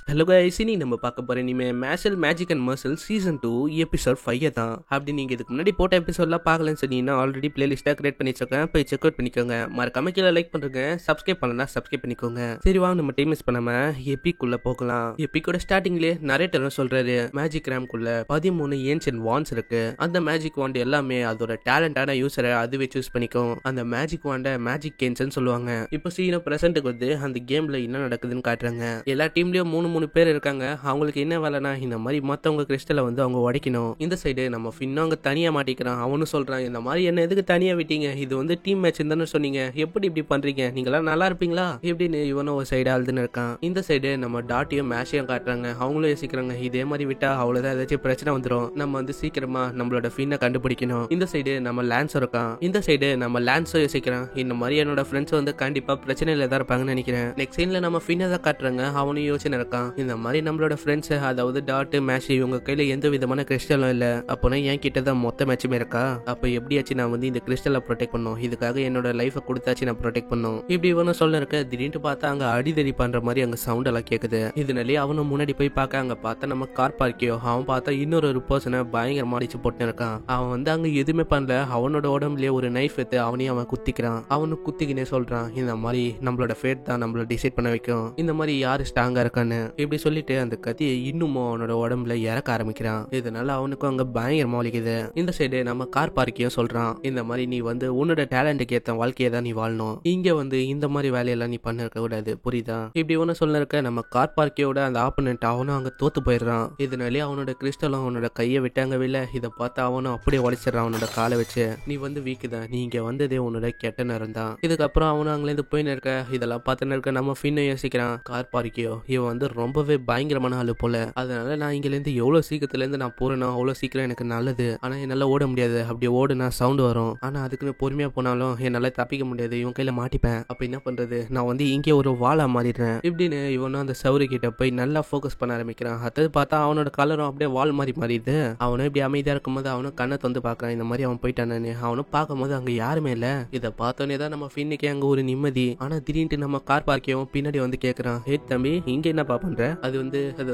Hello guys, இனி நம்ம பார்க்க போற இனிமே Mashle magic and மர்சல் season 2 episode 5 தான். அப்படி நீங்க இதுக்கு முன்னாடி போட்ட எபிசோட்லாம் பார்க்கலன்னு சொன்னீங்கன்னா ஆல்ரெடி பிளேலிஸ்ட்டா கிரியேட் பண்ணி வச்சிருக்கேன், போய் செக் அவுட் பண்ணிக்கோங்க. மறக்காம கீழே லைக் பண்ணுங்க, சப்ஸ்கிரைப் பண்ணலனா சப்ஸ்கிரைப் பண்ணிக்கோங்க. சரி வாங்க நம்ம டைம் மிஸ் பண்ணாம எபிக்குள்ள போகலாம். எபிக்கோட ஸ்டார்டிங்லேயே நரேட்டர் சொல்றாரு, மேஜிக் ரேம்குள்ள 13 ஏன்ஷியன்ட் வாண்ட்ஸ் இருக்கு. அந்த மேஜிக் வாண்ட் எல்லாமே அதோட டேலண்டான யூசரை அதுவே சூஸ் பண்ணிக்கும். அந்த மேஜிக் வாண்ட மேஜிக் கேன்ஸ்னு சொல்லுவாங்க. இப்போ சீன பிரசன்ட்டுக்கு வந்து அந்த கேம்ல என்ன நடக்குதுன்னு காட்டுறாங்க. எல்லா டீம்லயும் மூணு பேர் இருக்காங்க. அவங்களுக்கு என்ன வேலைனா இந்த மாதிரி மத்தவங்க கிறிஸ்டலை வந்து அவங்க உடைக்கணும். இந்த சைடு நம்ம ஃபின்னோ அங்க தனியா மாட்டிக்கிறான். அவனு சொல்றான், இந்த மாதிரி என்ன எதுக்கு தனியா விட்டீங்க, இது வந்து டீம் மேட்ச் தானே சொன்னீங்க, எப்படி இப்படி பண்றீங்க, நீங்களாம் நல்லா இருப்பீங்களா எப்படின்னு இவனும் ஒரு சைடு அழுதுன்னு இருக்கான். இந்த சைடு நம்ம டாட்டியும் மேஷையும் காட்டுறாங்க. அவங்களும் யோசிக்கிறாங்க, இதே மாதிரி விட்டா அவ்வளவுதான் ஏதாச்சும் பிரச்சனை வந்துடும், நம்ம வந்து சீக்கிரமா நம்மளோட ஃபின்னை கண்டுபிடிக்கணும். இந்த சைடு நம்ம லான்ஸ் இருக்கான். இந்த சைடு நம்ம லான்ஸோ யோசிக்கிறான், இந்த மாதிரி என்னோட ஃப்ரெண்ட்ஸ் வந்து கண்டிப்பா பிரச்சனையில தான் இருப்பாங்கன்னு நினைக்கிறேன். நெக்ஸ்ட் சீன்ல நம்ம ஃபின்னை தான் காட்டுறாங்க. அவனும் யோசனை இருக்கான், இந்த மாதிரி நம்மளோட ஃப்ரெண்ட்ஸ் அதாவது டாட் மேஷ் இவங்க கையில எந்த விதமான கிறிஸ்டலும் இல்ல, அப்போனா என் கிட்ட தான் மொத்த மேட்சுமே இருக்கா, அப்ப எப்படியாச்சும் நான் வந்து இந்த கிறிஸ்டலை ப்ரொடெக்ட் பண்ணும், இதுக்காக என்னோட லைஃபை கொடுத்தாச்சு நான் ப்ரொடெக்ட் பண்ணும். இப்படி இவனும் சொல்ல இருக்க, திடீர்னு பார்த்தா அங்க அடிதடி பண்ற மாதிரி அங்க சவுண்ட் எல்லாம் கேக்குது. இதனாலே அவனும் முன்னாடி போய் பார்க்க, அங்க பார்த்தா நம்ம கார் பார்க்கியோ அவன் பார்த்தா இன்னொரு பர்சனை பயங்கரமா அடிச்சு போட்டு இருக்கான். அவன் வந்து அங்க எதுவுமே பண்ணல, அவனோட உடம்புலயே ஒரு நைஃப் எடுத்து அவனையும் அவன் குத்திக்கிறான். அவனு குத்திக்கினே சொல்றான், இந்த மாதிரி நம்மளோட ஃபேட் தான் நம்மள டிசைட் பண்ண வைக்கும், இந்த மாதிரி யாரு ஸ்ட்ராங்கா இருக்கான்னு இப்படி சொல்லிட்டு அந்த கத்தியை இன்னமும் அவனோட உடம்புல இறக்க ஆரம்பிக்கிறான். இதனால அவனுக்கும் அங்க பயங்கரமா வலிக்குது. இந்த சைடு நம்ம கார் பார்க்கியும் சொல்றான், இந்த மாதிரி நீ வந்து உன்னோட டேலண்ட்டுக்கு ஏத்த வாழ்க்கையை தான் நீ வாழணும், இங்க வந்து இந்த மாதிரி வேலையெல்லாம் நீ பண்ண இருக்க கூடாது, புரியுதா இப்படி ஒன்னு சொல்ல இருக்க. நம்ம கார் பார்க்கியோட அந்த ஆப்பனண்ட் அவனும் அங்க தோத்து போயிடுறான். இதனாலே அவனோட கிறிஸ்டலும் அவனோட கையை விட்டாங்க வில்ல, இதை பார்த்து அவனும் அப்படியே உடைச்சிடறான் அவனோட காலை வச்சு. நீ வந்து வீக்கு தான், நீ இங்க வந்ததே உன்னோட கெட்ட நேரம் தான். இதுக்கப்புறம் அவனும் அங்கிலேருந்து போயின்னு இருக்க. இதெல்லாம் பார்த்துன்னு இருக்க நம்ம ஃபின்னை யோசிக்கிறான், கார் பார்க்கியோ இவன் வந்து ரொம்பவே பயங்கரமான ஆளு போல, அதனால நான் இங்கிலேருந்து எவ்வளவு சீக்கிரத்துல இருந்து நான் போறேனோ அவ்வளவு சீக்கிரம் எனக்கு நல்லது. ஆனா என்னால ஓட முடியாது, அப்படி ஓடுனா சவுண்ட் வரும், ஆனா அதுக்குன்னு பொறுமையா போனாலும் என்னால தப்பிக்க முடியாது, இவன் கையில மாட்டிப்பேன். அப்ப என்ன பண்றது, நான் வந்து இங்கே ஒரு வாளா மாறிடுறேன் இப்படின்னு இவனும் அந்த சவுரி கிட்ட போய் நல்லா போக்கஸ் பண்ண ஆரம்பிக்கிறான். அது பார்த்தா அவனோட கலரும் அப்படியே வால் மாதிரி மாறிடுது. அவனும் இப்படி அமைதியா இருக்கும்போது அவனும் கண்ணை வந்து பாக்குறான், இந்த மாதிரி அவன் போயிட்டானு. அவனும் பார்க்கும்போது அங்க யாருமே இல்ல. இதை பார்த்தோன்னே தான் நம்ம ஃபின்னுக்கே அங்க ஒரு நிம்மதி. ஆனா திடீர்னு நம்ம கார் பார்க்கவும் பின்னாடி வந்து கேக்குறான், ஹே தம்பி இங்க என்னப்பா பண்ற, அது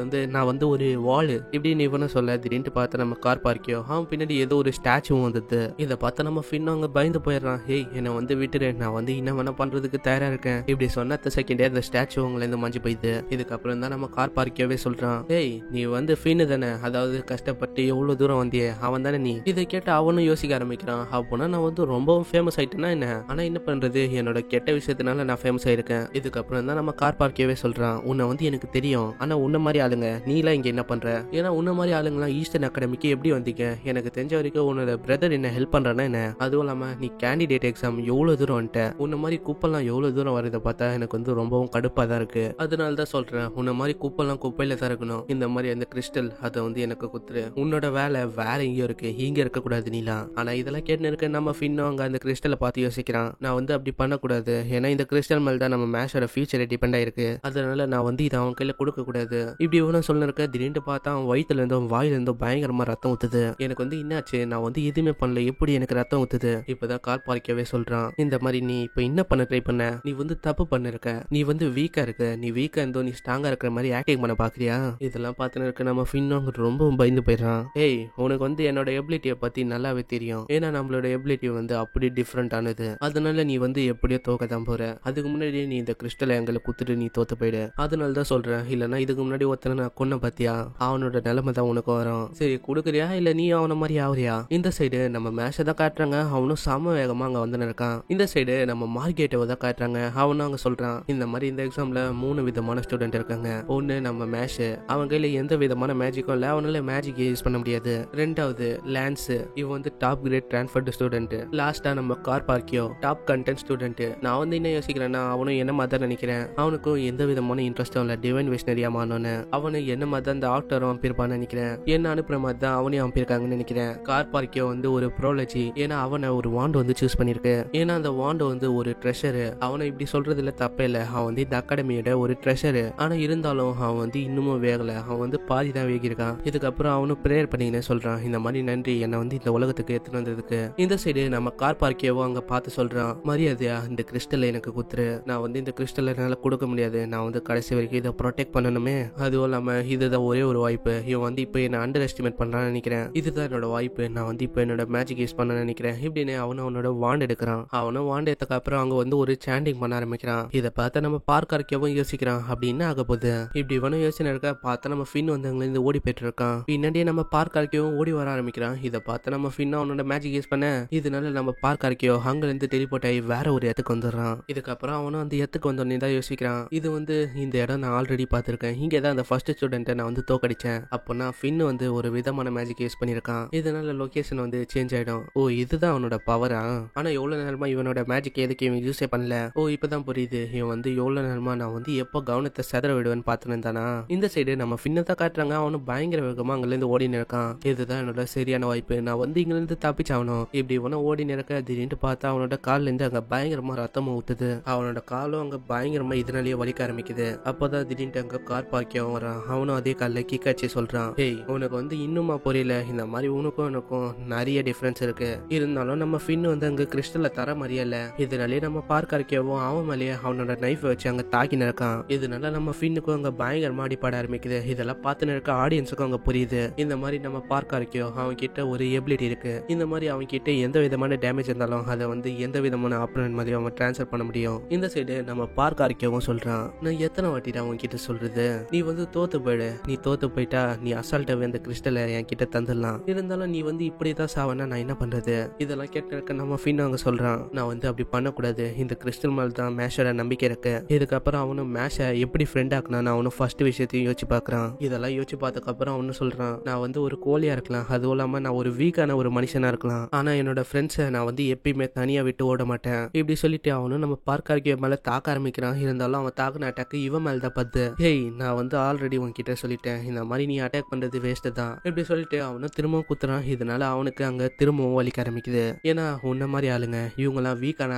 வந்து நான் வந்து ஒரு வால் இப்படின்னு இவனும் சொல்ல. திடீர்னு பார்த்து நம்ம கார் பார்க்கியோ அவன் பின்னாடி ஏதோ ஒரு ஸ்டாச்சுவும் வந்தது. இதை பார்த்து நம்ம ஃபின்னும் அங்க பயந்து போயிடுறான், ஹேய் என்னை வந்து விட்டுரு, நான் வந்து என்ன வேணா பண்றதுக்கு தயாரா இருக்கேன் இப்படி சொன்ன செகண்டே அந்த ஸ்டாச்சு உங்களை இருந்து மஞ்சு போயிடுது. இதுக்கப்புறம் தான் நம்ம கார் பார்க்கியோவே சொல்றான், ஹேய் நீ வந்து ஃபின்னு தானே, அதாவது கஷ்டப்பட்டு எவ்வளவு தூரம் வந்தியே அவன் தானே நீ. இதை கேட்டு அவனும் யோசிக்க ஆரம்பிக்கிறான், அப்போனா நான் வந்து ரொம்பவும் ஃபேமஸ் ஆயிட்டேன்னா என்ன, ஆனா என்ன பண்றது என்னோட கெட்ட விஷயத்தினால நான் ஃபேமஸ் ஆயிருக்கேன். இதுக்கப்புறம் தான் நம்ம கார் பார்க்கியோவே சொல்றான், உன்னை வந்து எனக்கு தெரியும், ஆனா உன்ன மாதிரி ஆளுங்க நீலாம் இங்க என்ன பண்ற, ஏன்னா உன்ன மாதிரி ஆளுங்களாம் ஈஸ்டர்ன் அகாடமிக்கு எப்படி வந்தீங்க, எனக்கு தெரிஞ்ச வரைக்கும் உன்னோட பிரதர் என்ன ஹெல்ப் பண்றானா என்ன, அதுவும் இல்லாம நீ கேண்டிடேட் எக்ஸாம் எவ்வளவு தூரம் வந்துட்ட, உன்ன மாதிரி குப்பெல்லாம் எவ்வளவு தூரம் வரதை பார்த்தா எனக்கு வந்து ரொம்பவும் கடுப்பா தான் இருக்கு. அதனால தான் சொல்றேன், உன்ன மாதிரி குப்பெல்லாம் குப்பையில தான் இருக்கணும், இந்த மாதிரி அந்த கிறிஸ்டல் அதை வந்து எனக்கு குத்துரு, உன்னோட வேலை வேற எங்கேயோ இருக்கு, இங்க இருக்க கூடாது நீலாம். ஆனா இதெல்லாம் கேட்டு இருக்க நம்ம ஃபின்னோ அங்க அந்த கிறிஸ்டலை பார்த்து யோசிக்கிறான், நான் வந்து அப்படி பண்ணக்கூடாது, ஏன்னா இந்த கிறிஸ்டல் மேல தான் நம்ம மேஷோட ஃபியூச்சர் டிபெண்ட் ஆயிருக்கு, அதனால நான் வந்து இதை அவன் கையில கொடுக்க கூடாது இப்படி இவனும் சொல்ல இருக்க. திடீர்னு பார்த்தா அவன் வயிற்றுல இருந்தும் வாயில இருந்தும் பயங்கரமா ரத்தம் ஊத்துது. எனக்கு வந்து என்னாச்சு, நான் வந்து எதுவுமே பண்ணல, எப்படி எனக்கு ரத்தம் ஊத்துது. இப்பதான் கார் பார்க்கவே சொல்றான், இந்த மாதிரி நீ இப்ப என்ன பண்ண ட்ரை பண்ண, நீ வந்து தப்பு பண்ணிருக்க, நீ வந்து வீக்கா இருக்க, நீ வீக்கா இருந்தோ நீ ஸ்ட்ராங்கா இருக்கிற மாதிரி ஆக்டிங் பண்ண பாக்குறியா. இதெல்லாம் பார்த்துன்னு இருக்க நம்ம ஃபின்னும் ரொம்ப பயந்து போயிடறான். ஏய் உனக்கு வந்து என்னோட எபிலிட்டியை பத்தி நல்லாவே தெரியும், ஏன்னா நம்மளோட எபிலிட்டி வந்து அப்படி டிஃப்ரெண்ட் ஆனது, அதனால நீ வந்து எப்படியோ தோக்க தான் போற, அதுக்கு முன்னாடி நீ இந்த கிறிஸ்டலை எங்களை குத்துட்டு நீ தோத்து போயிடு, அதனால தான் சொல்றேன், இல்லைன்னா இதுக்கு முன்னாடி ஒருத்தனை நான் கொன்ன பாத்தியா, அவனோட நிலைமை தான் உனக்கு வரும், சரி கொடுக்குறியா இல்ல நீ அவன மாதிரி ஆகுறியா. இந்த சைடு நம்ம மேஷை தான் காட்டுறாங்க, அவனும் சம வேகமா அங்க வந்து இருக்கான். இந்த சைடு நம்ம மார்க்கெட்டை தான் காட்டுறாங்க, அவனும் அங்க சொல்றான், இந்த மாதிரி இந்த எக்ஸாம்ல 3 விதமான ஸ்டூடெண்ட் இருக்காங்க. ஒன்னு நம்ம மேஷ், அவன் கையில எந்த விதமான மேஜிக்கும் இல்ல, அவனால மேஜிக் யூஸ் பண்ண முடியாது. ரெண்டாவது லான்ஸ், இவன் வந்து டாப் கிரேட் டிரான்ஸ்ஃபர்டு ஸ்டூடெண்ட். லாஸ்டா நம்ம கார் பார்க்கியோ டாப் கண்டென்ட் ஸ்டூடெண்ட். நான் வந்து என்ன யோசிக்கிறேன்னா, அவனும் என்ன மாதிரி தான் நினைக்கிறேன், அவனுக்கும் எந்த விதமான இன்ட்ரெஸ்டும் இல்ல டிவைன் விஷனரியா மாறணும்னு, அவனு என்ன மாதிரி தான் அந்த ஆக்டரும் அம்பிருப்பான்னு நினைக்கிறேன், என்ன அனுப்புற மாதிரி தான் அவனையும் அம்பிருக்காங்கன்னு நினைக்கிறேன். கார் பார்க்கியோ வந்து ஒரு ப்ரோலஜி, ஏன்னா அவனை ஒரு வாண்ட் வந்து சூஸ் பண்ணிருக்கு, ஏன்னா அந்த வாண்ட் வந்து ஒரு ட்ரெஷரு, அவனை இப்படி சொல்றதுல தப்பே இல்லை, அவன் வந்து இந்த அகாடமியோட ஒரு ட்ரெஷரு, ஆனா இருந்தாலும் அவன் வந்து இன்னமும் வேகல, அவன் வந்து பாதி தான் வேகிருக்கான். இதுக்கப்புறம் அவனும் ப்ரேயர் பண்ணிக்கினே சொல்றான், இந்த மாதிரி நன்றி என்னை வந்து இந்த உலகத்துக்கு எடுத்துட்டு வந்ததுக்கு. இந்த சைடு நம்ம கார் பார்க்கியவோ அங்க பார்த்து சொல்றான், மரியாதையா இந்த கிறிஸ்டலை எனக்கு குத்துரு, நான் வந்து இந்த கிறிஸ்டலை என்னால கொடுக்க முடியாது, நான் வந்து கடைசி வரைக்கும் இதை ப்ரொடெக்ட் அட்டாக் பண்ணணுமே, அதுவும் இல்லாம இதுதான் ஒரே ஒரு வாய்ப்பு. இவன் வந்து இப்போ என்ன அண்டர் எஸ்டிமேட் பண்றான்னு நினைக்கிறேன். இதுதான் என்னோட வாய்ப்பு. நான் வந்து இப்போ என்னோட மேஜிக் யூஸ் பண்ண நினைக்கிறேன் இப்படின்னு அவனோட வாண்ட் எடுக்கிறான். அவனும் வாண்ட் எடுத்ததுக்கு அப்புறம் அங்க வந்து ஒரு சாண்டிங் பண்ண ஆரம்பிக்கிறான். இதை பார்த்து நம்ம பார்க்க இருக்கவும் யோசிக்கிறான் அப்படின்னு ஆக போகுது. இப்படி இவனும் யோசனை இருக்க பார்த்தா நம்ம ஃபின் வந்து அங்க இருந்து ஓடி போயிட்டு இருக்கான். பின்னாடியே நம்ம பார்க்க இருக்கவும் ஓடி வர ஆரம்பிக்கிறான். இதை பார்த்து நம்ம ஃபின் அவனோட மேஜிக் யூஸ் பண்ண இதனால நம்ம பார்க்க இருக்கோ அங்க இருந்து டெலிபோர்ட் ஆகி வேற ஒரு இடத்துக்கு வந்துடுறான். இதுக்கப்புறம் அவனும் அந்த இடத்துக்கு வந்தோடனே தான் யோசிக்கிறான், இது வந்து இந்த இடம் நான் ஆல்ரெடி பார்த்திருக்கேன். இங்கே தான் அந்த ஃபர்ஸ்ட் ஸ்டூடெண்ட்டை நான் வந்து தோக்கடிச்சேன். அப்போ நான் ஃபின் வந்து ஒரு விதமான மேஜிக் யூஸ் பண்ணியிருக்கான். இதனால லொகேஷன் வந்து சேஞ்ச் ஆயிடும். ஓ இதுதான் அவனோட பவரா? ஆனா எவ்வளவு நேரமா இவனோட மேஜிக் எதுக்கு இவன் யூஸே பண்ணல. ஓ இப்பதான் புரியுது. இவன் வந்து எவ்வளவு நேரமா நான் வந்து எப்போ கவனத்தை செதற விடுவேன்னு பார்த்துன்னு இருந்தானா. இந்த சைடு நம்ம ஃபின்னை தான் காட்டுறாங்க. அவனும் பயங்கர வேகமா அங்க இருந்து ஓடி நிற்கான். இதுதான் என்னோட சரியான வாய்ப்பு. நான் வந்து இங்க இருந்து தப்பிச்சாகணும். இப்படி இவனும் ஓடி நிற்க திடீர்னு பார்த்தா அவனோட கால்ல இருந்து அங்க பயங்கரமா ரத்தமும் ஊத்துது. அவனோட காலும் அங்க பயங்கரமா இதனாலேயே வலிக்க ஆரம்பிக்குது. அப்போதான் திடீர்னு அங்க கார் பார்க்கவும் வரான். அவனும் அதே காலில் கிக்காச்சு சொல்றான், ஏய் உனக்கு வந்து இன்னுமா புரியல, இந்த மாதிரி உனக்கும் எனக்கும் நிறைய டிஃபரன்ஸ் இருக்கு. இருந்தாலும் நம்ம ஃபின் வந்து அங்க கிறிஸ்டல்ல தர மாதிரியல. இதனாலேயே நம்ம பார்க்க இருக்கவும் அவன் மேலேயே அவனோட நைஃபை வச்சு அங்க தாக்கின்னு இருக்கான். இதனால நம்ம ஃபின்னுக்கும் அங்க பயங்கரமா அடிப்பட ஆரம்பிக்குது. இதெல்லாம் பார்த்துன்னு இருக்க ஆடியன்ஸுக்கும் அங்க புரியுது, இந்த மாதிரி நம்ம பார்க்க இருக்கோ அவன் கிட்ட ஒரு எபிலிட்டி இருக்கு. இந்த மாதிரி அவன் கிட்ட எந்த விதமான டேமேஜ் இருந்தாலும் அதை வந்து எந்த விதமான ஆப்பனன்ட் மாதிரி அவன் டிரான்ஸ்ஃபர் பண்ண முடியும். இந்த சைடு நம்ம பார்க்க இருக்கவும் சொல்றான், நான் எத்தனை வாட்டி அவன் கிட்ட சொல்றது, நீ வந்து தோத்து போயிடு. நீ தோத்து போயிட்டா நீ அசால்ட்டாவே அந்த கிறிஸ்டலை என் கிட்ட தந்துடலாம். இருந்தாலும் நீ வந்து இப்படிதான் சாவனா நான் என்ன பண்றது? இதெல்லாம் கேட்ட நம்ம ஃபின் அவங்க சொல்றான், நான் வந்து அப்படி பண்ணக்கூடாது. இந்த கிறிஸ்டல் மேல தான் மேஷோட நம்பிக்கை இருக்கு. இதுக்கப்புறம் அவனும் மேஷை எப்படி ஃப்ரெண்ட் ஆக்குனான்னு அவனும் ஃபர்ஸ்ட் விஷயத்தையும் யோசிச்சு பாக்குறான். இதெல்லாம் யோசிச்சு பார்த்ததுக்கு அப்புறம் அவனு சொல்றான், நான் வந்து ஒரு கோழியா இருக்கலாம், அதுவும் இல்லாம நான் ஒரு வீக்கான ஒரு மனுஷனா இருக்கலாம், ஆனா என்னோட ஃப்ரெண்ட்ஸை நான் வந்து எப்பயுமே தனியா விட்டு ஓட மாட்டேன். இப்படி சொல்லிட்டு அவனும் நம்ம பார்க்க மேல தாக்க ஆரம்பிக்கிறான். இருந்தாலும் அவன் தாக்குன அட்டாக் இவன் மேல தான் பத்து. ஹேய் நான் வந்து ஆல்ரெடி உன்கிட்ட சொல்லிட்டேன், இந்த மாதிரி நீ அட்டாக் பண்றது வேஸ்ட் தான். இப்படி சொல்லிட்டு அவனும் திரும்பவும் குத்துறான். இதனால அவனுக்கு அங்க திரும்பவும் வலிக்க ஆரம்பிக்குது. ஏன்னா உன்ன மாதிரி ஆளுங்க இவங்கெல்லாம் வீக்கான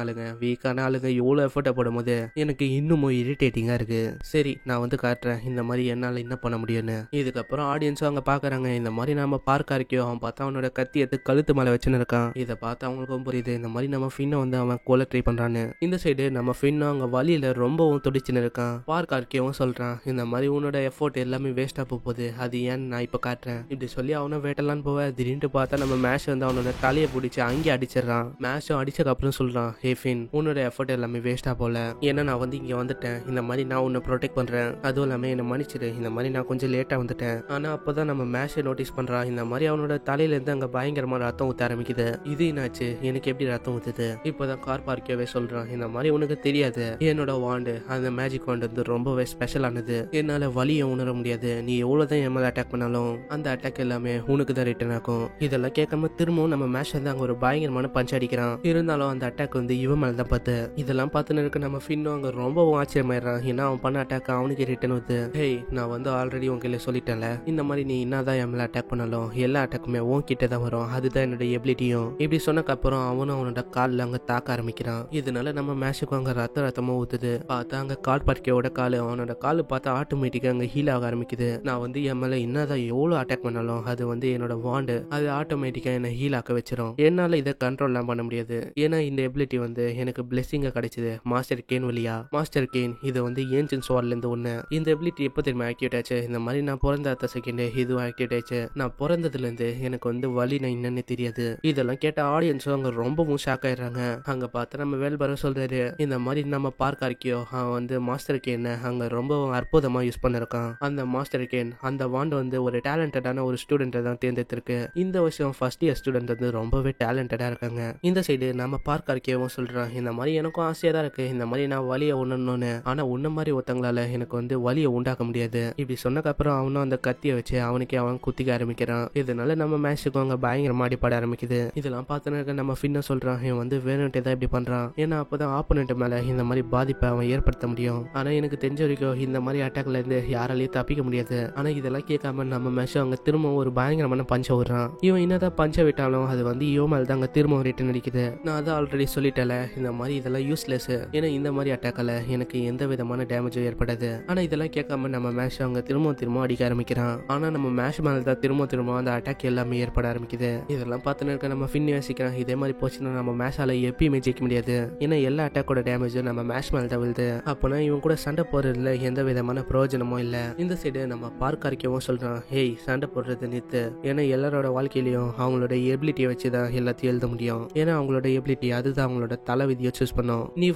ஆளுங்க எவ்வளவு எஃபர்ட் போடும் போது எனக்கு இன்னமும் இரிட்டேட்டிங்கா இருக்கு. சரி நான் வந்து காட்டுறேன் இந்த மாதிரி என்னால என்ன பண்ண முடியும்னு. இதுக்கப்புறம் ஆடியன்ஸும் அங்க பாக்குறாங்க. இந்த மாதிரி நம்ம பார்க்க இருக்கோ அவன் பார்த்தா அவனோட கத்தி எடுத்து கழுத்து மேல வச்சுன்னு இருக்கான். இதை பார்த்து அவங்களுக்கும் புரியுது, இந்த மாதிரி நம்ம ஃபின்னை வந்து அவன் கொலை ட்ரை பண்றான்னு. இந்த சைடு நம்ம ஃபின்னும் அங்க வழியில ரொம்பவும் துடிச்சுன்னு இருக்கான். பார்க்க இருக்கவும் சொல்றான், இந்த மாதிரி உன்னோட எஃபோர்ட் எல்லாமே வேஸ்டா போகுது, அது ஏன்னு நான் இப்ப காட்டுறேன். இப்படி சொல்லி அவனும் வேட்டலான்னு போவ திடீர்னு பார்த்தா நம்ம மேஷ் வந்து அவனோட தலையை பிடிச்சி அங்கே அடிச்சிடறான். மேஷும் அடிச்சதுக்கு அப்புறம் சொல்றான், ஹே ஃபின் உன்னோட எஃபோர்ட் எல்லாமே வேஸ்டா போல. ஏன்னா நான் வந்து இங்க வந்துட்டேன், இந்த மாதிரி நான் உன்னை ப்ரொடெக்ட் பண்றேன், அதுவும் இல்லாம என்ன மன்னிச்சிரு, இந்த மாதிரி நான் கொஞ்சம் லேட்டா வந்துட்டேன். ஆனா அப்பதான் நம்ம மேஷை நோட்டீஸ் பண்றான், இந்த மாதிரி அவனோட தலையில இருந்து அங்க பயங்கரமா ரத்தம் ஊத்த ஆரம்பிக்குது. இது என்னாச்சு, எனக்கு எப்படி ரத்தம் ஊத்துது? இப்பதான் கார் பார்க்கவே சொல்றான், இந்த மாதிரி உனக்கு தெரியாது, என்னோட வாண்டு அந்த மேஜிக் வாண்டு வந்து ரொம்பவே ஸ்பெஷலானது. என்னால வலியை உணர முடியாது. நீ எவ்வளவுதான் என் மேல அட்டாக் பண்ணாலும் அந்த அட்டாக் எல்லாமே உனக்கு தான் ரிட்டர்ன் ஆகும். இதெல்லாம் கேட்காம திரும்பவும் நம்ம மேஷ் வந்து அங்க ஒரு பயங்கரமான பஞ்ச் அடிக்கிறான். இருந்தாலும் அந்த அட்டாக் வந்து இவன் மேல தான் பார்த்து. இதெல்லாம் பார்த்துன்னு இருக்க நம்ம ஃபின்னும் அங்க ரொம்பவும் ஆச்சரியமாயிடுறான். ஏன்னா அவன் பண்ண அட்டாக் அவனுக்கு ரிட்டர்ன் வருது. ஹேய் நான் வந்து ஆல்ரெடி உங்களை சொல்லிட்டேன்ல, இந்த மாதிரி நீ என்னதான் என் மேல அட்டாக் பண்ணாலும் எல்லா அட்டாக்குமே உன் கிட்ட தான் வரும், அதுதான் என்னோட எபிலிட்டியும். இப்படி சொன்னக்கு அப்புறம் அவனும் அவனோட காலில் அங்க தாக்க ஆரம்பிக்கிறான். இதனால நம்ம மேஷுக்கும் அங்க ரத்தமா ஊத்துது. பார்த்தா அங்க கால் பார்க்கையோட காலு அவனோட காலு பார்த்தா ஆட்டோமேட்டிக்கா அங்க ஹீல் ஆக ஆரம்பிக்குது. நான் வந்து என் மேல என்னதான் எவ்வளவு அட்டாக் பண்ணாலும் அது வந்து என்னோட வாண்டு அது ஆட்டோமேட்டிக்கா என்ன ஹீல் ஆக்க வச்சிரும். என்னால இதை கண்ட்ரோல்லாம் பண்ண முடியாது. ஏன்னா இந்த எபிலிட்டி வந்து எனக்கு பிளெஸிங்கா கிடைச்சது மாஸ்டர் கேன் வழியா. மாஸ்டர் கேன் இது வந்து ஏன்ஷியன்ட் ஸ்வார்ட்ல இருந்து ஒண்ணு. இந்த எபிலிட்டி எப்போ தெரியுமா ஆக்டிவேட் ஆச்சு? இந்த மாதிரி நான் பிறந்த அடுத்த செகண்ட் இதுவும் ஆக்டிவேட் ஆச்சு. நான் பிறந்ததுல இருந்து எனக்கு வந்து வலி நான் என்னன்னு தெரியாது. இதெல்லாம் கேட்ட ஆடியன்ஸும் அங்க ரொம்பவும் ஷாக் ஆயிடுறாங்க. அங்க பார்த்து நம்ம வேல்பர சொல்றாரு, இந்த மாதிரி நம்ம பார்க்க இருக்கியோ அவன் வந்து மாஸ்டர் கேன் அங்க ரொம்ப அற்புதமா யூஸ் பண்ணிருக்கான். அந்த மாஸ்டர் கேன் அந்த வாண்ட் வந்து ஒரு டேலண்டடான ஒரு ஸ்டூடெண்ட் தான் தேர்ந்தெடுத்திருக்கு. இந்த வருஷம் ஃபர்ஸ்ட் இயர் ஸ்டூடெண்ட் வந்து ரொம்பவே டேலண்டடா இருக்காங்க. இந்த சைடு நம்ம பார்க்க இருக்கவும் சொல்றான், இந்த மாதிரி எனக்கும் ஆசையா தான் இருக்கு, இந்த மாதிரி நான் வலியை உணரணும்னு. ஆனா உன்ன மாதிரி ஒருத்தங்களால எனக்கு வந்து வலியை உண்டாக்க முடியாது. இப்படி சொன்னக்கு அப்புறம் அவனும் அந்த கத்தியை வச்சு அவனுக்கே அவன் குத்திக்க ஆரம்பிக்கிறான். இதனால நம்ம மேட்சுக்கும் அங்க பயங்கரமா அடிப்பட ஆரம்பிக்குது. இதெல்லாம் பார்த்து நம்ம ஃபின்ன சொல்றான், இவன் வந்து வேணும்ட்டே தான் இப்படி பண்றான். ஏன்னா அப்பதான் ஆப்போனன்ட் மேல இந்த மாதிரி பாதிப்பை அவன் ஏற்படுத்த முடியும். ஆனா எனக்கு தெரிஞ்ச வரைக்கும் இந்த மாதிரி அட்டாக்ல இருந்து யாராலையும் தப்பிக்க முடியாது. ஆனா இதெல்லாம் கேட்காம நம்ம மேஷ் அங்க திரும்பவும் ஒரு பயங்கரமான பஞ்ச விடுறான். இவன் என்னதான் பஞ்ச விட்டாலும் அது வந்து இவன் மேல தான் அங்க திரும்பவும் ரிட்டர்ன் அடிக்குது. நான் அதை ஆல்ரெடி சொல்லிட்டேன், இந்த மாதிரி இதெல்லாம் யூஸ்லெஸ். ஏன்னா இந்த மாதிரி அட்டாக்ல எனக்கு எந்த விதமான டேமேஜும் ஏற்படாது. ஆனா இதெல்லாம் கேட்காம நம்ம மேஷ் அங்க திரும்ப அடிக்க ஆரம்பிக்கிறான். ஆனா நம்ம மேஷ் மேல தான் திரும்ப அந்த அட்டாக் எல்லாமே ஏற்பட ஆரம்பிக்குது. இதெல்லாம் பார்த்துன்னு இருக்க நம்ம ஃபின் யோசிக்கிறான், இதே மாதிரி போச்சுன்னா நம்ம மேஷால எப்பயுமே ஜெயிக்க முடியாது. ஏன்னா எல்லா அட்டாக்கோட டேமேஜும் நம்ம மேஷ் மேல தான் விழுது. அப்போனா இவன் கூட சண்டை போறதுல எந்த விதமான பிரயோஜனமும் இல்ல. இந்த சைடு நம்ம பார்க்க அரைக்கவும் சொல்றான், ஹேய் சண்டை போடுறது நிறுத்து. ஏன்னா எல்லாரோட வாழ்க்கையிலயும் அவங்களோட எபிலிட்டியை வச்சுதான் எல்லாத்தையும் எழுத முடியும். ஏன்னா அவங்களோட எபிலிட்டி அதுதான் அவங்களோட தலை விதியை சூஸ் பண்ணும். நீ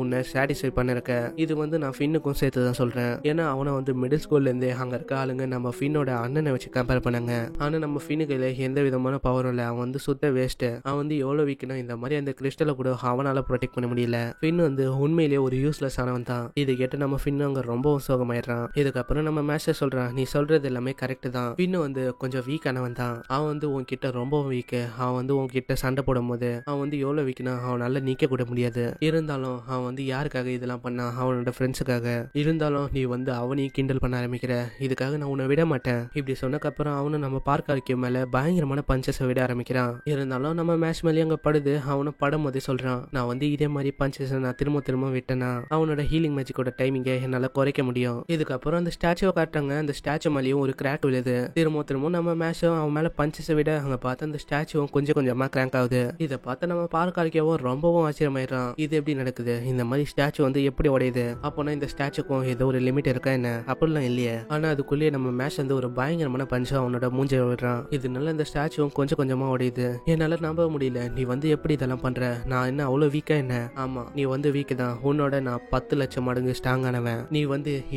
உன்னை சாட்டிஸ்ஃபை பண்ணிருக்க. இது நான் ஃபின்னுக்கும் சேர்த்து தான் சொல்றேன். ஏன்னா அவனை மிடில் ஸ்கூல்ல இருந்தே அங்க இருக்க ஆளுங்க நம்ம ஃபின்னோட அண்ணனை வச்சு கம்பேர் பண்ணாங்க. ஆனா நம்ம ஃபின்னுக்கு எந்த விதமான பவரும் இல்ல. அவன் சுத்த வேஸ்ட். அவன் எவ்வளவு வீக்னா இந்த மாதிரி அந்த கிறிஸ்டலை கூட அவனால ப்ரொடெக்ட் பண்ண முடியல. ஃபின் உண்மையிலேயே ஒரு யூஸ்லெஸ் ஆனவன் தான். இதை கேட்டு நம்ம ஃபின்னு அங்க ரொம்பவும் சோகமாயிடுறான். இதுக்கப்புறம் நம்ம மேஸ்டர் சொல்றான், நீ சொல்றது எல்லாமே கரெக்ட் தான். ஃபின்னு கொஞ்சம் வீக் ஆனவன் தான். அவன் உன்கிட்ட ரொம்பவும் வீக். அவன் உன்கிட்ட சண்டை போடும் போது அவன் எவ்வளவு வீக்னா அவனால நீக்க கூட முடியாது. இருந்தாலும் அவன் யாருக்காக இதெல்லாம் பண்ணா? அவனோட ஃப்ரெண்ட்ஸுக்காக. இருந்தாலும் நீ அவனையும் கிண்டல் பண்ண ஆரம்பிக்கிற. இதுக்காக நான் உன்னை விட மாட்டேன். இப்படி சொன்னக்கப்புறம் அவனும் நம்ம பார்க்க வைக்க மேல பயங்கரமான பஞ்சஸை விட ஆரம்பிக்கிறான். இருந்தாலும் நம்ம மேட்ச் மேலே அங்க படுது. அவனும் படும் போதே சொல்றான், நான் இதே மாதிரி பஞ்சஸ் நான் திரும்ப விட்டேன்னா அவனோட ஹீலிங் மேஜிக்கோட டைமிங்கை என்னால குறைக்க முடியும். இதுக்கப்புறம் அந்த ஸ்டாச்சுவை காட்டுறாங்க. அந்த ஸ்டாச்சு மேலேயும் ஒரு கிராக் விழுது. திரும்ப நம்ம மேட்சும் அவன் மேல பஞ்சஸை விட அங்க பார்த்து அந்த ஸ்டாச்சுவும் கொஞ்சமா கிராக் ஆகுது. இதை பார்த்து நம்ம பார்க்க வைக்கவும் ரொம்பவும் ஆச்சரியமாயிடுறான். இது எப்படி நடக்குது? இந்த மாதிரி ஸ்டாச்சு எப்படி உடையுது? அப்போனா இந்த ஸ்டாச்சுக்கும் ஏதோ ஒரு லிமிட் இருக்கா என்ன? அப்படிலாம் இல்லையே. ஆனா அதுக்குள்ளேயே நம்ம மேட்ச் ஒரு பயங்கரமான பஞ்சம் அவனோட மூஞ்ச விடுறான். இதனால இந்த ஸ்டாச்சுவும் கொஞ்சமா உடையுது. என்னால நம்ப முடியல. நீ எப்படி இதெல்லாம் பண்ற? நான் என்ன அவ்வளவு வீக்கா என்ன? ஆமா நீ வீக் தான். உன்னோட நான் 10 லட்சம் மடங்கு ஸ்ட்ராங் ஆனவன். நீ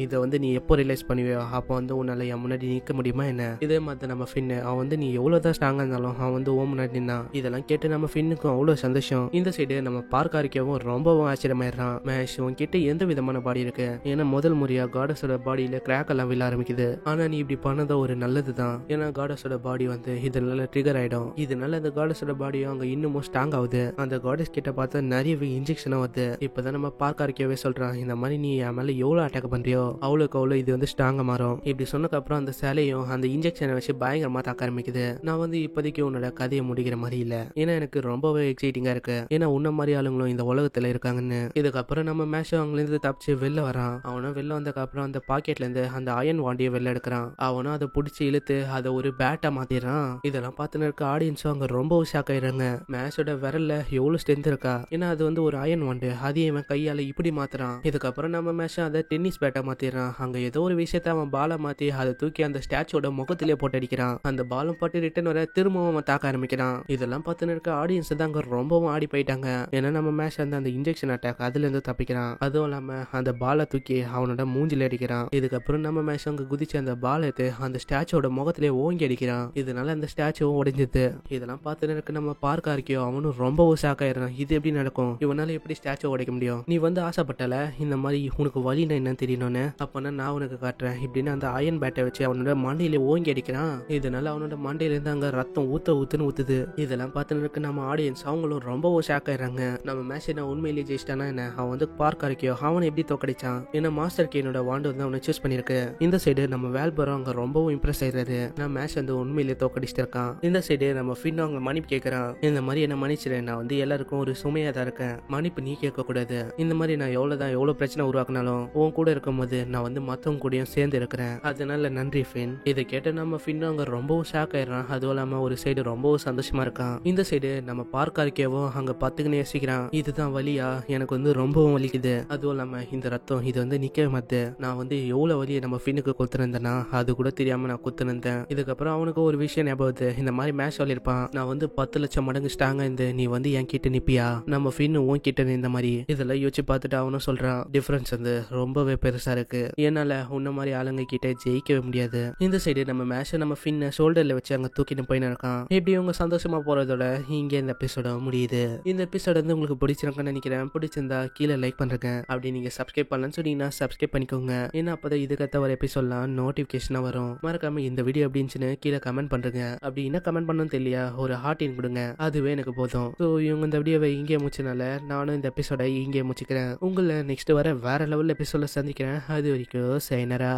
இதை நீ எப்போ ரியலைஸ் பண்ணுவியோ அப்போ உன்னால என் முன்னாடி நிக்க முடியுமா என்ன? இதே மாதிரி நம்ம ஃபின்னு அவன் நீ எவ்வளவுதான் ஸ்ட்ராங்கா இருந்தாலும் அவன் ஓ முன்னாடி நின்னா. இதெல்லாம் கேட்டு நம்ம ஃபின்னுக்கும் அவ்வளவு சந்தோஷம். இந்த சைடு நம்ம பார்க்க அறிக்கவும் ரொம்பவும் ஆச்சரியமாயிடுறான். மேஷ் உன்கிட்ட எந்த விதமான பாடி இருக்கு? ஏன்னா முதல் முறையா காடஸோட பாடியில கிராக் எல்லாம் விழ ஆரம்பிக்குது. ஆனா நீ இப்படி பண்ணதா ஒரு நல்லதுதான். ஏன்னா காடஸோட பாடி இதனால ட்ரிகர் ஆயிடும். இதனால அந்த காடஸோட பாடியும் அங்க இன்னமும் ஸ்ட்ராங் ஆகுது. அந்த காடஸ் கிட்ட பார்த்தா நிறைய இன்ஜெக்ஷனும் வருது. இப்பதான் நம்ம பார்க்க அறிக்கவே சொல்றான், இந்த மாதிரி நீ என் மேல எவ்வளவு அட்டாக் பண்றியோ அவ்வளவுக்கு அவ்வளவு இது ஸ்ட்ராங்கா மாறும். இப்படி சொன்னக்கு அப்புறம் அந்த சேலையும் அந்த இன்ஜெக்ஷனை வச்சு பயங்கரமா தாக்க ஆரம்பிக்குது. நான் இப்போதைக்கு உன்னோட கதையை முடிக்கிற மாதிரி இல்ல. ஏன்னா எனக்கு ரொம்பவே எக்ஸைட்டிங்கா இருக்கு. ஏன்னா உன்ன மாதிரி ஆளுங்களும் இந்த உலகத்துல இருக்காங்கன்னு. இதுக்கப்புறம் நம்ம மேஷம் அவங்கள இருந்து தப்பிச்சு வெளில வரான். அவனும் வெளில வந்ததுக்கு அப்புறம் அந்த பாக்கெட்ல இருந்து அந்த அயன் வாண்டியை வெளில எடுக்கிறான். அவனும் அதை பிடிச்சி இழுத்து அதை ஒரு பேட்டா மாத்திடுறான். இதெல்லாம் பார்த்துன்னு இருக்க ஆடியன்ஸும் அங்க ரொம்ப ஷாக் ஆயிடுறாங்க. மேஷோட விரல்ல எவ்வளவு ஸ்ட்ரென்த் இருக்கா? ஏன்னா அது ஒரு அயன் வாண்டு. அதையும் இவன் கையால இப்படி மாத்துறான். இதுக்கப்புறம் நம்ம மேஷம் அதை டென்னிஸ் பேட்டா மாத்திடுறான். அங்க ஏதோ ஒரு விஷயத்த அவன் பாலை மாத்தி அதை தூக்கி அந்த ஸ்டாச்சோட முகத்திலே போட்டு அடிக்கிறான். அந்த பாலம் பட்டு ரிட்டன் வர திரும்பவும் அவன் தாக்க ஆரம்பிக்கிறான். இதெல்லாம் பார்த்துன்னு இருக்க ஆடியன்ஸ் தான் அங்க ரொம்பவும் ஆடி போயிட்டாங்க. ஏன்னா நம்ம மேஷ் அந்த இன்ஜெக்ஷன் அட்டாக் அதுல இருந்து தப்பிக்கிறான். அதுவும் இல்லாம அந்த பாலை தூக்கி அவனோட மூஞ்சில அடிக்கிறான். இதுக்கப்புறம் நம்ம மேஷ் அங்க குதிச்சு அந்த பால் எடுத்து அந்த ஸ்டாச்சோட முகத்திலே ஓங்கி அடிக்கிறான். இதனால அந்த ஸ்டாச்சுவும் உடைஞ்சது. இதெல்லாம் பார்த்துன்னு இருக்க நம்ம பார்க்க இருக்கியோ அவனும் ரொம்பவும் ஷாக் ஆயிடுறான். இது எப்படி நடக்கும்? இவனால எப்படி ஸ்டாச்சு உடைக்க முடியும்? நீ ஆசைப்பட்டல இந்த மாதிரி உனக்கு வலினா என்னன்னு தெரியணும்னு. அப்பனா நான் உனக்கு காட்டுறேன் இப்படின்னு அந்த அயன் பேட்டை வச்சு அவனோட மண்டையில ஓங்கி அடிக்கிறான். இதனால அவனோட மண்டையில இருந்து அங்க ரத்தம் ஊத்துன்னு ஊத்துது. இதெல்லாம் பார்த்துன்னு இருக்க நம்ம ஆடியன்ஸ் அவங்களும் ரொம்பவும் ஷாக் ஆயிடுறாங்க. நம்ம மேட்ச் நான் உண்மையிலேயே ஜெயிச்சிட்டானா என்ன? அவன் பார்க்க இருக்கியோ அவனை எப்படி தோக்கடிச்சான்? ஏன்னா மாஸ்டர் கேனோட வாண்டு அவனை சூஸ் பண்ணிருக்கு. இந்த சைடு நம்ம வேல்பரம் அங்க ரொம்பவும் இம்ப்ரெஸ் ஆயிடுறாரு. நான் மேட்ச் உண்மையிலேயே தோக்கடிச்சிட்டு இருக்கான். இந்த சைடு நம்ம ஃபின் அவங்க மன்னிப்பு கேட்கறான். இந்த மாதிரி என்ன மன்னிச்சிரு, நான் எல்லாருக்கும் ஒரு சுமையா தான் இருக்கேன். மன்னிப்பு நீ கேட்க கூடாது. இந்த மாதிரி நான் எவ்வளவு பிரச்சனை உருவாக்குனாலும் உன் கூட இருக்கும் போது நான் மத்தவங்க கூடயும் சேர்ந்து இருக்கிறேன். அதனால நன்றி ஃபின். இதை கேட்ட நம்ம ஃபின் அங்க ரொம்பவும் ஷாக் ஆயிடுறான். அதுவும் இல்லாம ஒரு சைடு ரொம்பவும் சந்தோஷமா இருக்கான். இந்த சைடு நம்ம பார்க்க இருக்கவும் அங்க பத்துக்குன்னு யோசிக்கிறான். இதுதான் வலியா? எனக்கு ரொம்பவும் வலிக்குது. அதுவும் இல்லாம இந்த ரத்தம் இது நிக்கவே மாத்து. நான் எவ்வளவு வலியை நம்ம ஃபின்னுக்கு குத்துனேன்னா அது கூட தெரியாம நான் குத்துனேன். இதுக்கப்புறம் அவனுக்கு ஒரு விஷயம் ஞாபகம். இந்த மாதிரி மேட்ச் சொல்லியிருப்பான், நான் 10 லட்சம் மடங்கு ஸ்ட்ராங்கா இருந்து நீ என் கிட்ட நிப்பியா? நம்ம ஃபின்னு உன் கிட்ட இந்த மாதிரி இதெல்லாம் யோசிச்சு பார்த்துட்டு அவனும் சொல்றான், டிஃபரன்ஸ் ரொம்பவே பெருசா இருக்கு. என்னால உன்ன மாதிரி ஆளுங்க கிட்ட ஜெயிக்கவே முடியாது. இந்த சைடு நம்ம மேட்ச் நம்ம ஃபின்ன ஷோல்டர்ல வச்சு அங்க தூக்கிட்டு போயின்னு இருக்கான். இப்படி அவங்க சந்தோஷமா போறதோட இங்க இந்த எபிசோட முடியுது. இந்த எபிசோட உங்களுக்கு பிடிச்சிருக்குன்னு நினைக்கிறேன். பிடிச்சிருந்தா கீழே லைக் பண்றேங்க. அப்படி நீங்க சப்ஸ்கிரைப் பண்ணலன்னு சொன்னீங்கன்னா சப்ஸ்கிரைப் பண்ணிக்கோங்க. ஏன்னா அப்பதான் இதுக்கத்த ஒரு எபிசோட்லாம் நோட்டிபிகேஷனா வரும். மறக்காம இந்த வீடியோ எப்படின்னு கீழே கமெண்ட் பண்றேங்க. அப்படி என்ன கமெண்ட் பண்ணணும் தெரியல, ஒரு ஹார்ட்டின் கொடுங்க, அதுவே எனக்கு போதும். ஸோ இவங்க இந்த வீடியோவை இங்கே முடிச்சனால நானும் இந்த எபிசோட இங்கே முடிச்சுக்கிறேன். உங்களை நெக்ஸ்ட் வர வேற லெவல் எபிசோட சந்திக்கிறேன். அது வரைக்கும் சைனரா.